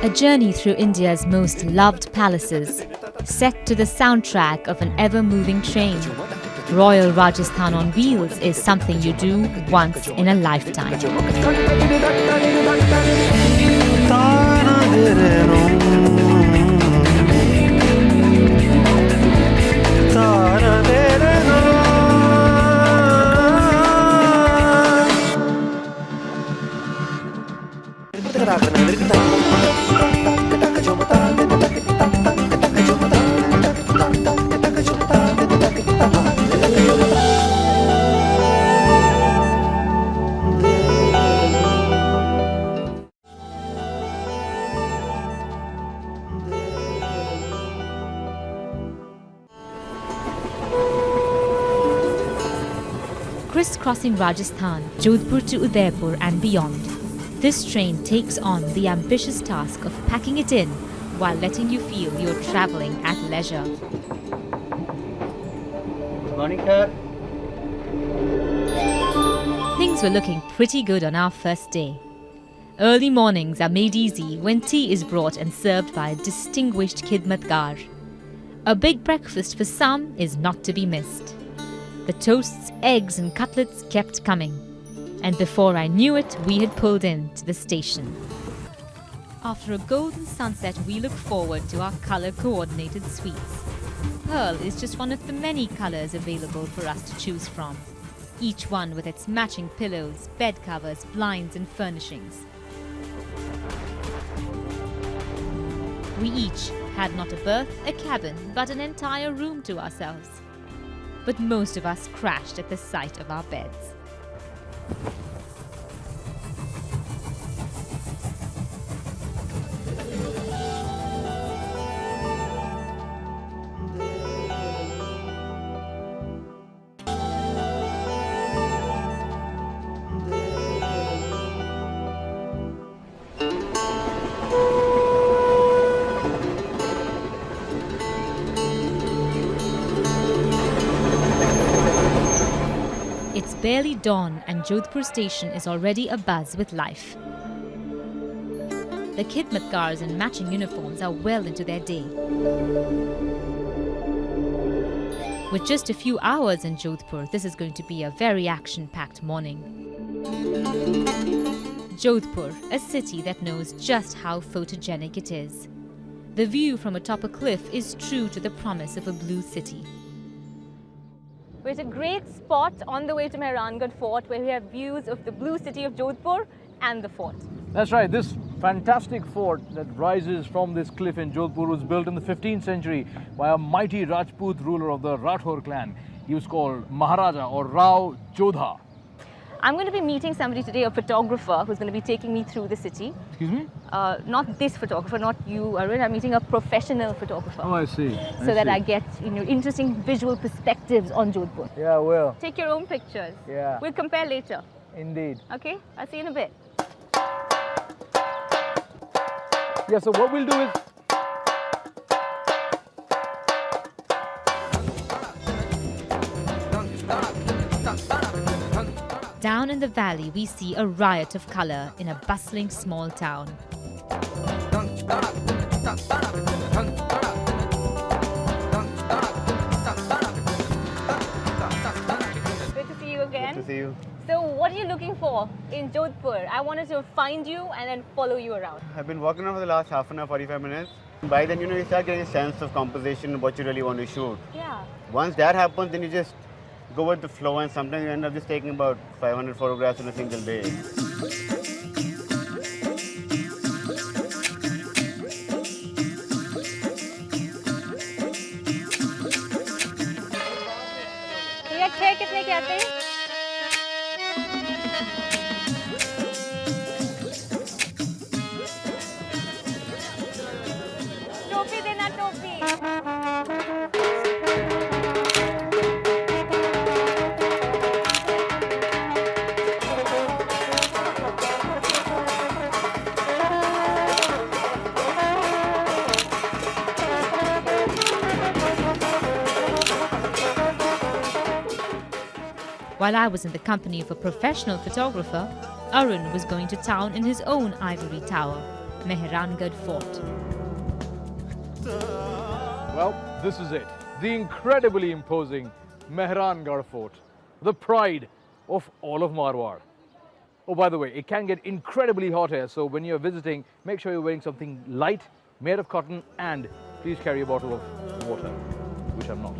A journey through India's most loved palaces, set to the soundtrack of an ever-moving train. Royal Rajasthan on wheels is something you do once in a lifetime. Crisscrossing Rajasthan, Jodhpur to Udaipur and beyond, this train takes on the ambitious task of packing it in while letting you feel you're travelling at leisure. Good morning, sir. Things were looking pretty good on our first day. Early mornings are made easy when tea is brought and served by a distinguished khidmatgar. A big breakfast for some is not to be missed. The toasts, eggs and cutlets kept coming. And before I knew it, we had pulled in to the station. After a golden sunset, we look forward to our colour-coordinated suites. Pearl is just one of the many colours available for us to choose from, each one with its matching pillows, bed covers, blinds and furnishings. We each had not a berth, a cabin, but an entire room to ourselves. But most of us crashed at the sight of our beds. It's barely dawn and Jodhpur station is already abuzz with life. The khidmatgars in matching uniforms are well into their day. With just a few hours in Jodhpur, this is going to be a very action-packed morning. Jodhpur, a city that knows just how photogenic it is. The view from atop a cliff is true to the promise of a blue city. We're at a great spot on the way to Mehrangarh Fort where we have views of the blue city of Jodhpur and the fort. That's right, this fantastic fort that rises from this cliff in Jodhpur was built in the 15th century by a mighty Rajput ruler of the Rathore clan. He was called Maharaja or Rao Jodha. I'm going to be meeting somebody today, a photographer, who's going to be taking me through the city. Excuse me? Not this photographer, not you, Arun. I'm meeting a professional photographer. Oh, I see. So that I get interesting visual perspectives on Jodhpur. Yeah, well. Take your own pictures. Yeah. We'll compare later. Indeed. Okay, I'll see you in a bit. Yeah, so what we'll do is... Down in the valley, we see a riot of colour in a bustling small town. Good to see you again. Good to see you. So what are you looking for in Jodhpur? I wanted to find you and then follow you around. I've been walking around for the last half an hour, 45 minutes. By then, you start getting a sense of composition, what you really want to shoot. Yeah. Once that happens, then you just go with the flow, and sometimes you end up just taking about 500 photographs in a single day. ये छह कितने के आते हैं? टोपी देना टोपी. While I was in the company of a professional photographer, Arun was going to town in his own ivory tower, Mehrangarh Fort. Well, this is it. The incredibly imposing Mehrangarh Fort, the pride of all of Marwar. Oh, by the way, it can get incredibly hot here, so when you're visiting, make sure you're wearing something light, made of cotton, and please carry a bottle of water, which I'm not.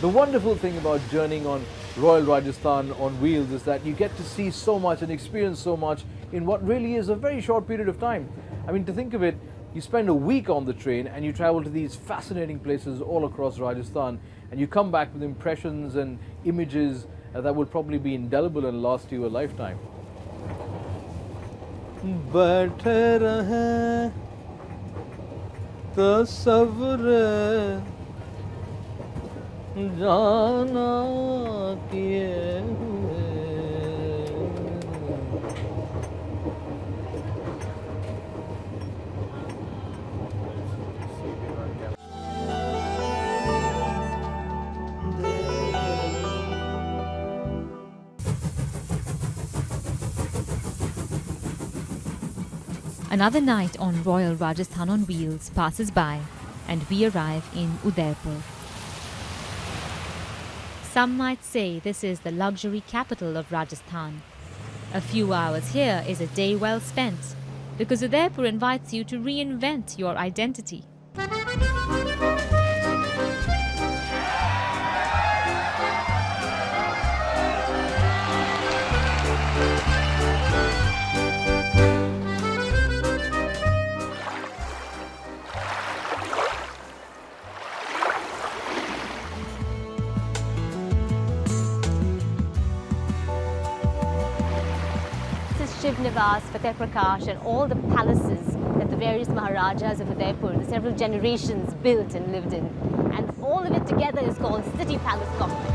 The wonderful thing about journeying on Royal Rajasthan on wheels is that you get to see so much and experience so much in what really is a very short period of time. I mean, to think of it, you spend a week on the train and you travel to these fascinating places all across Rajasthan, and you come back with impressions and images that will probably be indelible and last you a lifetime. बैठे रहें तो सब्र जाना किए हुए Another night on Royal Rajasthan on wheels passes by and we arrive in Udaipur. Some might say this is the luxury capital of Rajasthan. A few hours here is a day well spent because Udaipur invites you to reinvent your identity. Shivnivas, Fateh Prakash and all the palaces that the various Maharajas of Udaipur, the several generations built and lived in. And all of it together is called City Palace Complex.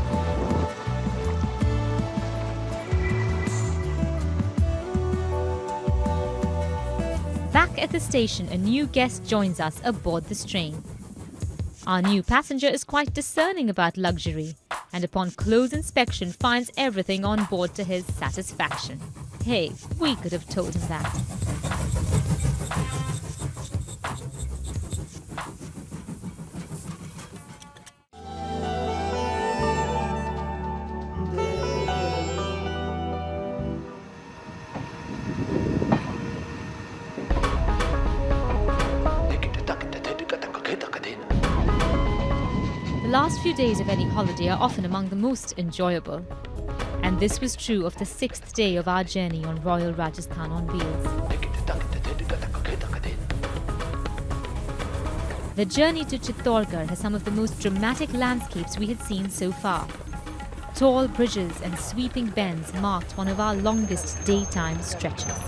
Back at the station, a new guest joins us aboard this train. Our new passenger is quite discerning about luxury and upon close inspection finds everything on board to his satisfaction. Hey, we could have told him that. The last few days of any holiday are often among the most enjoyable. And this was true of the 6th day of our journey on Royal Rajasthan on wheels. The journey to Chittorgarh has some of the most dramatic landscapes we had seen so far. Tall bridges and sweeping bends marked one of our longest daytime stretches.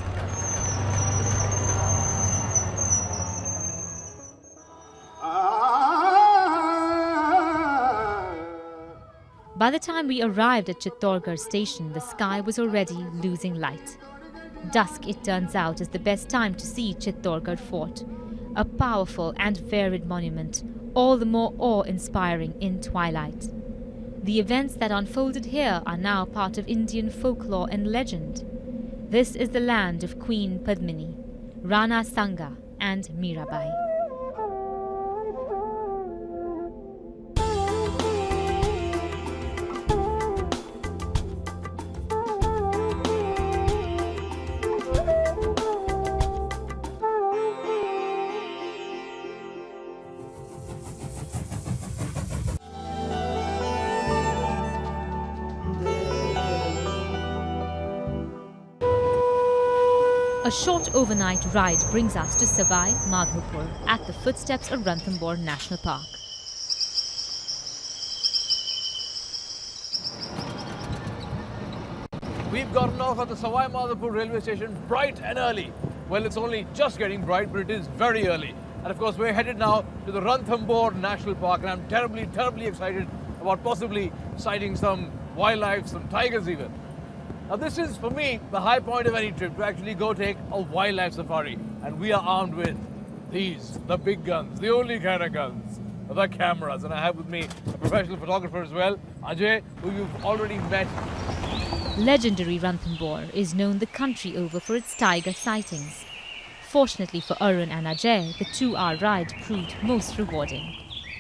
By the time we arrived at Chittorgarh station, the sky was already losing light. Dusk, it turns out, is the best time to see Chittorgarh Fort, a powerful and varied monument, all the more awe-inspiring in twilight. The events that unfolded here are now part of Indian folklore and legend. This is the land of Queen Padmini, Rana Sanga and Mirabai. A short overnight ride brings us to Savai Madhopur at the footsteps of Ranthambore National Park. We've gotten off at the Savai Madhopur railway station bright and early. Well, it's only just getting bright, but it is very early. And of course, we're headed now to the Ranthambore National Park, and I'm terribly excited about possibly sighting some wildlife, some tigers even. Now this is, for me, the high point of any trip, to actually go take a wildlife safari. And we are armed with these, the big guns, the only kind of guns, the cameras. And I have with me a professional photographer as well, Ajay, who you've already met. Legendary Ranthambore is known the country over for its tiger sightings. Fortunately for Arun and Ajay, the 2-hour ride proved most rewarding.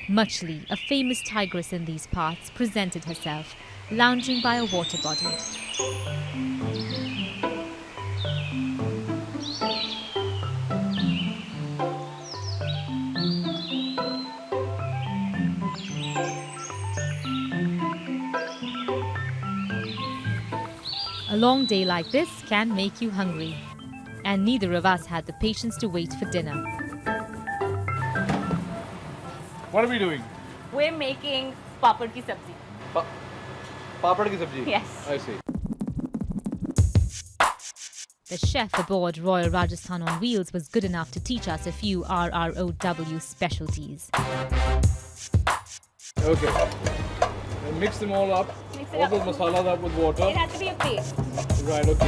Muchli, a famous tigress in these parts, presented herself, lounging by a water body. A long day like this can make you hungry, and neither of us had the patience to wait for dinner. What are we doing? We're making papad ki sabzi. Papad ki sabji? Yes. I see. The chef aboard Royal Rajasthan on Wheels was good enough to teach us a few RROW specialties. Okay. And mix them all up. Mix it all up. those masalas up with water. It has to be a paste. Right, okay.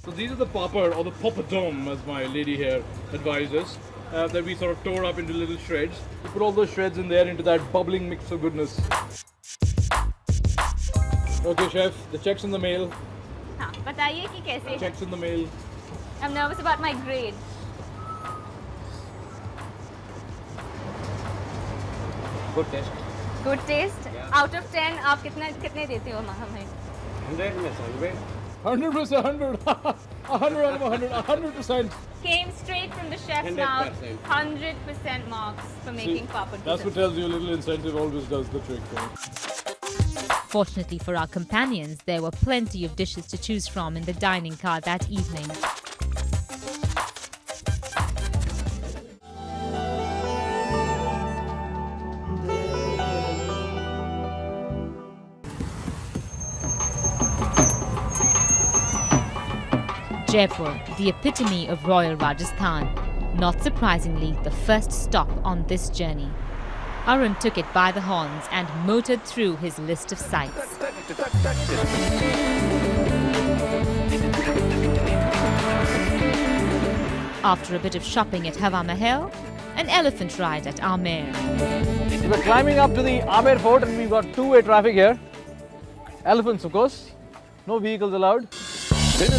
So these are the papad or the papadom, as my lady here advises, that we sort of tore up into little shreds. We put all those shreds in there into that bubbling mix of goodness. Okay, chef, the check's in the mail. हाँ, बताइए कि कैसे? Check's in the mail. I'm nervous about my grade. Good taste. Good taste. Yeah. Out of 10, आप कितने देते हो हमें? 100 में 100. 100%, 100. 100 out of 100, 100%. Came straight from the chef's 100%. mouth. 100% marks for making papad. That's what tells you a little incentive always does the trick. Right? Fortunately for our companions, there were plenty of dishes to choose from in the dining car that evening. Jaipur, the epitome of Royal Rajasthan. Not surprisingly, the first stop on this journey. Arun took it by the horns and motored through his list of sights. After a bit of shopping at Hawa Mahal, an elephant ride at Amer. We're climbing up to the Amer Fort and we've got two-way traffic here. Elephants, of course. No vehicles allowed. What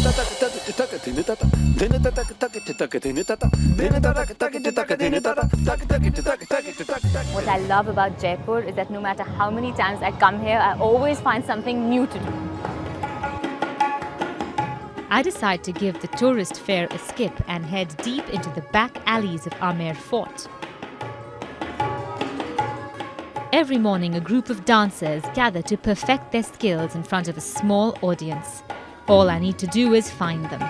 I love about Jaipur is that no matter how many times I come here, I always find something new to do. I decide to give the tourist fair a skip and head deep into the back alleys of Amer Fort. Every morning, a group of dancers gather to perfect their skills in front of a small audience. All I need to do is find them.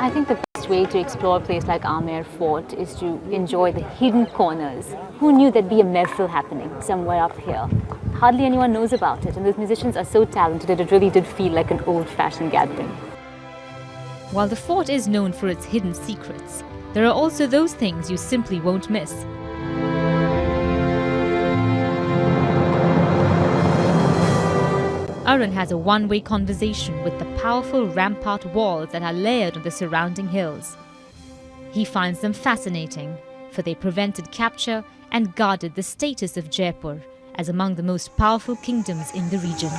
I think the best way to explore a place like Amer Fort is to enjoy the hidden corners. Who knew there'd be a mehfil happening somewhere up here? Hardly anyone knows about it, and those musicians are so talented that it really did feel like an old-fashioned gathering. While the fort is known for its hidden secrets, there are also those things you simply won't miss. Arun has a one-way conversation with the powerful rampart walls that are layered on the surrounding hills. He finds them fascinating, for they prevented capture and guarded the status of Jaipur as among the most powerful kingdoms in the region.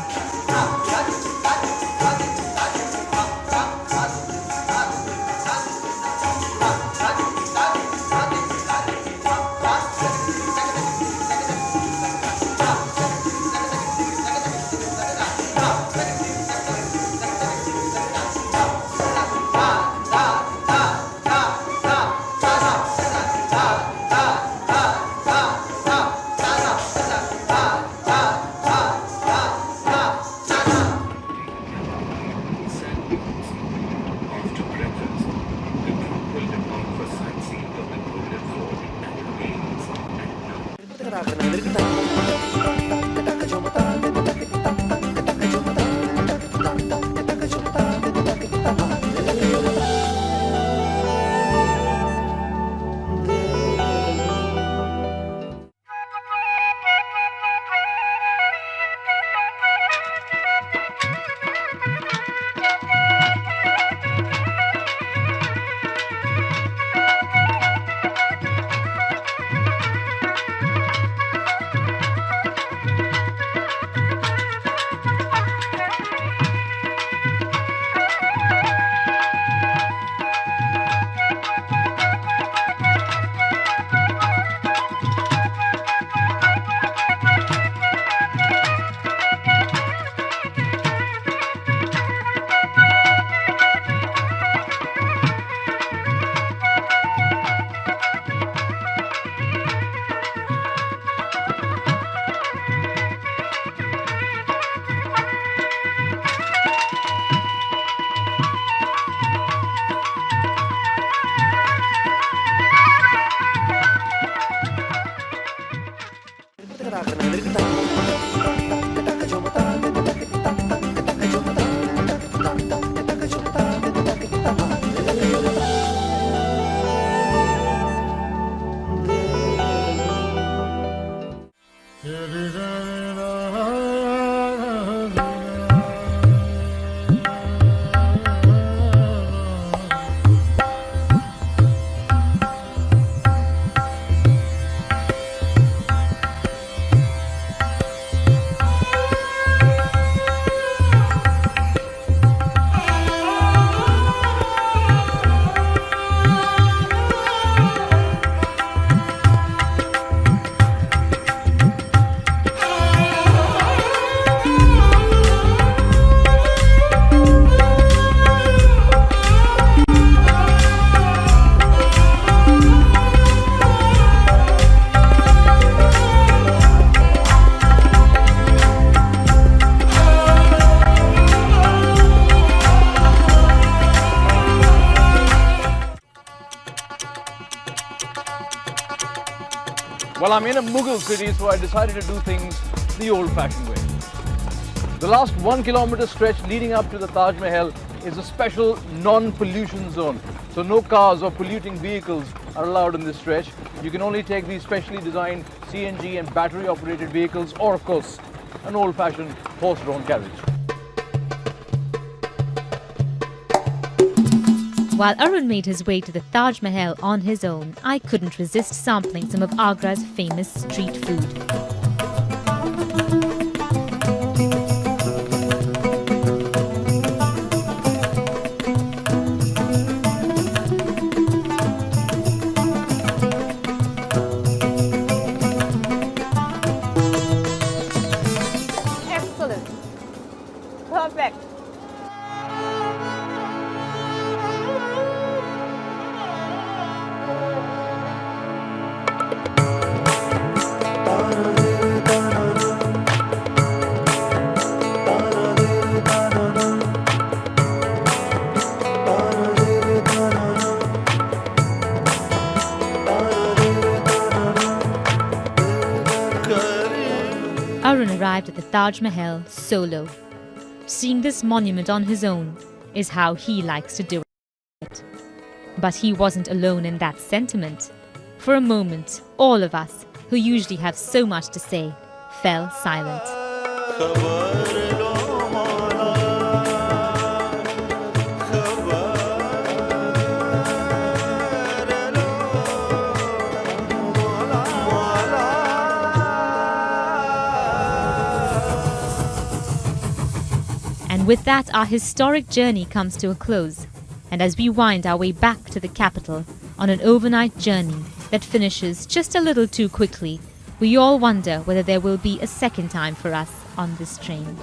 Well, I'm in a Mughal city, so I decided to do things the old-fashioned way. The last 1 kilometer stretch leading up to the Taj Mahal is a special non-pollution zone. So no cars or polluting vehicles are allowed in this stretch. You can only take these specially designed CNG and battery-operated vehicles, or of course, an old-fashioned horse-drawn carriage. While Arun made his way to the Taj Mahal on his own, I couldn't resist sampling some of Agra's famous street food. Excellent. Perfect. Arun arrived at the Taj Mahal solo. Seeing this monument on his own is how he likes to do it. But he wasn't alone in that sentiment. For a moment, all of us, who usually have so much to say, fell silent. And with that, our historic journey comes to a close. And as we wind our way back to the capital on an overnight journey that finishes just a little too quickly, we all wonder whether there will be a second time for us on this train.